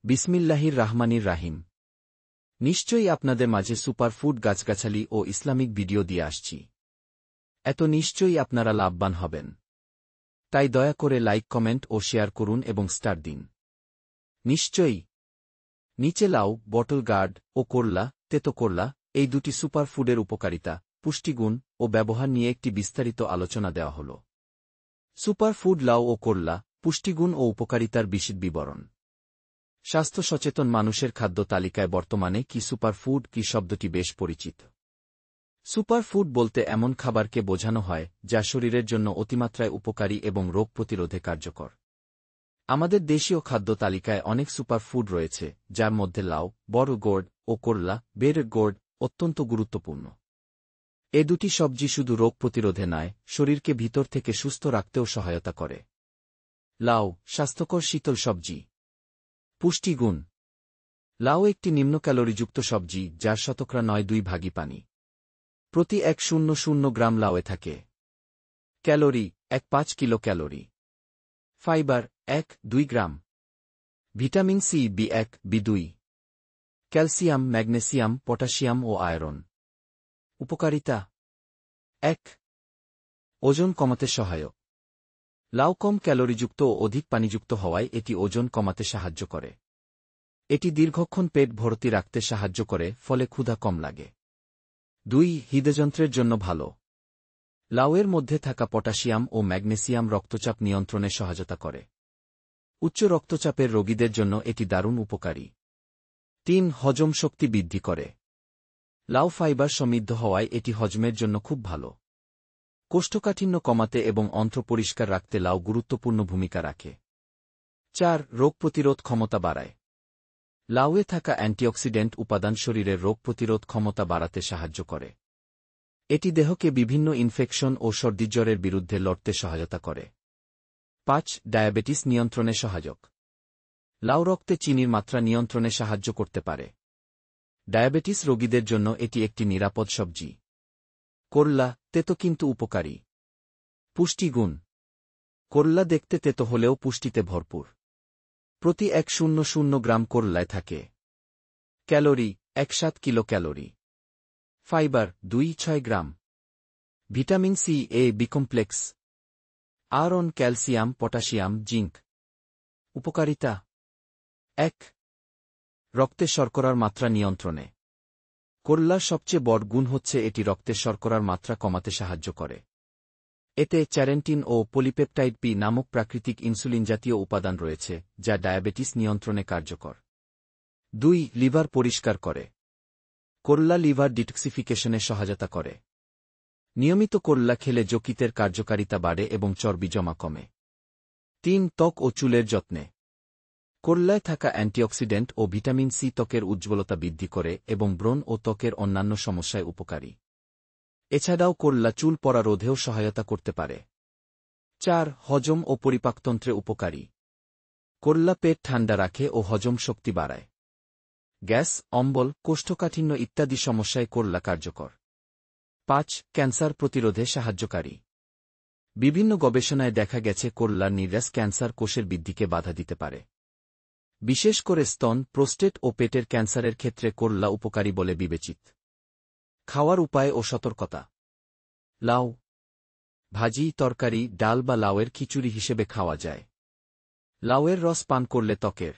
বিসমিল্লাহির রাহমানির রাহিম। নিশ্চয়ই আপনাদের মাঝে সুপারফুড গাছগাছালি ও ইসলামিক ভিডিও দিয়ে আসছি। এত নিশ্চয়ই আপনারা লাভবান হবেন। তাই দয়া করে লাইক, কমেন্ট ও শেয়ার করুন এবং স্টার দিন। নিশ্চয়ই নিচে লাউ, বটল গার্ড ও করলা, তেতো করলা এই দুটি সুপারফুডের উপকারিতা, পুষ্টিগুণ ও ব্যবহার নিয়ে একটি বিস্তারিত আলোচনা দেওয়া হল। সুপারফুড লাউ ও করলা, পুষ্টিগুণ ও উপকারিতার বিশদ বিবরণ। স্বাস্থ্য সচেতন মানুষের খাদ্য তালিকায় বর্তমানে কি সুপারফুড কি শব্দটি বেশ পরিচিত। সুপারফুড বলতে এমন খাবারকে বোঝানো হয় যা শরীরের জন্য অতিমাত্রায় উপকারী এবং রোগ প্রতিরোধে কার্যকর। আমাদের দেশীয় খাদ্য তালিকায় অনেক সুপারফুড রয়েছে, যার মধ্যে লাউ, বড় গোর্ড ও করলা, বেড়ের গোর্ড অত্যন্ত গুরুত্বপূর্ণ। এ দুটি সবজি শুধু রোগ প্রতিরোধে নয়, শরীরকে ভিতর থেকে সুস্থ রাখতেও সহায়তা করে। লাউ, স্বাস্থ্যকর শীতল সবজি। পুষ্টিগুণ। লাউ একটি নিম্ন ক্যালোরিযুক্ত সবজি যার শতকরা ৯.২ ভাগই পানি। প্রতি ১০০ গ্রাম লাউয়ে থাকে ক্যালোরি ১.৫ কিলো ক্যালোরি। ফাইবার ১.২ gram. Vitamin C, B one, B two, calcium, magnesium, potassium ও আয়রন। উপকারিতা। ১. ওজন কমাতে সহায়ক। লাউ কম ক্যালোরিযুক্ত ও অধিক পানিযুক্ত হওয়ায় এটি ওজন কমাতে সাহায্য করে। এটি দীর্ঘক্ষণ পেট ভর্তি রাখতে সাহায্য করে, ফলে ক্ষুধা কম লাগে। ২. হৃদযন্ত্রের জন্য ভালো। লাউয়ের মধ্যে থাকা পটাশিয়াম ও ম্যাগনেসিয়াম রক্তচাপ নিয়ন্ত্রণে সহায়তা করে। উচ্চ রক্তচাপের রোগীদের জন্য এটি দারুণ উপকারী। ৩. হজম শক্তি বৃদ্ধি করে। লাউ ফাইবার সমৃদ্ধ হওয়ায় এটি হজমের জন্য খুব ভালো। কোষ্ঠকাঠিন্য কমাতে এবং অন্ত্র পরিষ্কার রাখতে লাউ গুরুত্বপূর্ণ ভূমিকা রাখে। ৪. রোগ প্রতিরোধ ক্ষমতা বাড়ায়। লাউয়ে থাকা অ্যান্টিঅক্সিডেন্ট উপাদান শরীরের রোগ প্রতিরোধ ক্ষমতা বাড়াতে সাহায্য করে। এটি দেহকে বিভিন্ন ইনফেকশন ও সর্দিজ্বরের বিরুদ্ধে লড়তে সহায়তা করে। ৫. ডায়াবেটিস নিয়ন্ত্রণে সহায়ক। লাউ রক্তে চিনির মাত্রা নিয়ন্ত্রণে সাহায্য করতে পারে। ডায়াবেটিস রোগীদের জন্য এটি একটি নিরাপদ সবজি। করলা, তেতো কিন্তু উপকারী। পুষ্টিগুণ। করলা দেখতে তেতো হলেও পুষ্টিতে ভরপুর। প্রতি ১০০ গ্রাম করলায় থাকে ক্যালোরি ১.৭ কিলো ক্যালোরি। ফাইবার ২.৬ gram. Vitamin C, A, B complex, iron, calcium, potassium, zinc. উপকারিতা। ১. রক্তে শর্করার মাত্রা নিয়ন্ত্রণে। করলার সবচেয়ে বড় গুণ হচ্ছে এটি রক্তে শর্করার মাত্রা কমাতে সাহায্য করে। এতে চ্যারেন্টিন ও পলিপেপটাইড পি নামক প্রাকৃতিক ইনসুলিন জাতীয় উপাদান রয়েছে, যা ডায়াবেটিস নিয়ন্ত্রণে কার্যকর। ২. লিভার পরিষ্কার করে। করলা লিভার ডিটক্সিফিকেশনে সহায়তা করে। নিয়মিত করলা খেলে যকৃতের কার্যকারিতা বাড়ে এবং চর্বি জমা কমে। ৩. ত্বক ও চুলের যত্নে। করলায় থাকা অ্যান্টিঅক্সিডেন্ট ও ভিটামিন সি ত্বকের উজ্জ্বলতা বৃদ্ধি করে এবং ব্রণ ও ত্বকের অন্যান্য সমস্যায় উপকারী। এছাড়াও করলা চুল পড়া রোধেও সহায়তা করতে পারে। ৪. হজম ও পরিপাকতন্ত্রে উপকারী। করলা পেট ঠান্ডা রাখে ও হজম শক্তি বাড়ায়। গ্যাস, অম্বল, কোষ্ঠকাঠিন্য ইত্যাদি সমস্যায় করলা কার্যকর। ৫. ক্যান্সার প্রতিরোধে সাহায্যকারী। বিভিন্ন গবেষণায় দেখা গেছে করলার নির্যাস ক্যান্সার কোষের বৃদ্ধিকে বাধা দিতে পারে। বিশেষ করে স্তন, প্রোস্টেট ও পেটের ক্যান্সারের ক্ষেত্রে করলা উপকারী বলে বিবেচিত। খাওয়ার উপায় ও সতর্কতা। লাউ ভাজি, তরকারি, ডাল বা লাউয়ের খিচুড়ি হিসেবে খাওয়া যায়। লাউয়ের রস পান করলে ত্বকের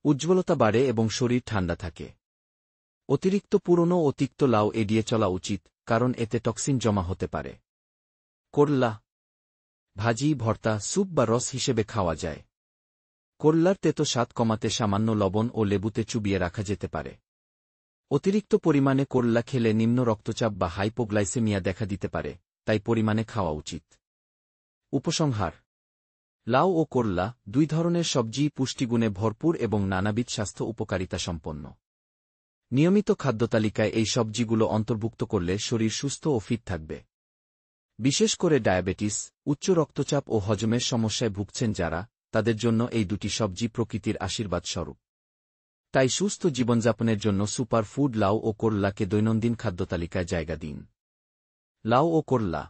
উজ্জ্বলতা বাড়ে এবং শরীর ঠান্ডা থাকে। অতিরিক্ত পুরনো ও তিক্ত লাউ এড়িয়ে চলা উচিত, কারণ এতে টক্সিন জমা হতে পারে। করলা ভাজি, ভর্তা, স্যুপ বা রস হিসেবে খাওয়া যায়। করলার তেতো স্বাদ কমাতে সামান্য লবণ ও লেবুতে চুবিয়ে রাখা যেতে পারে। অতিরিক্ত পরিমাণে করলা খেলে নিম্ন রক্তচাপ বা হাইপোগ্লাইসেমিয়া দেখা দিতে পারে, তাই পরিমাণে খাওয়া উচিত। উপসংহার। লাউ ও করলা দুই ধরনের সবজিই পুষ্টিগুণে ভরপুর এবং নানাবিধ স্বাস্থ্য উপকারিতা সম্পন্ন। নিয়মিত খাদ্যতালিকায় এই সবজিগুলো অন্তর্ভুক্ত করলে শরীর সুস্থ ও ফিট থাকবে। বিশেষ করে ডায়াবেটিস, উচ্চ রক্তচাপ ও হজমের সমস্যায় ভুগছেন যারা, তাদের জন্য এই দুটি সবজি প্রকৃতির আশীর্বাদ স্বরূপ। তাই সুস্থ জীবনযাপনের জন্য সুপার ফুড লাউ ও করলাকে দৈনন্দিন খাদ্যতালিকায় জায়গা দিন। লাউ ও করলা।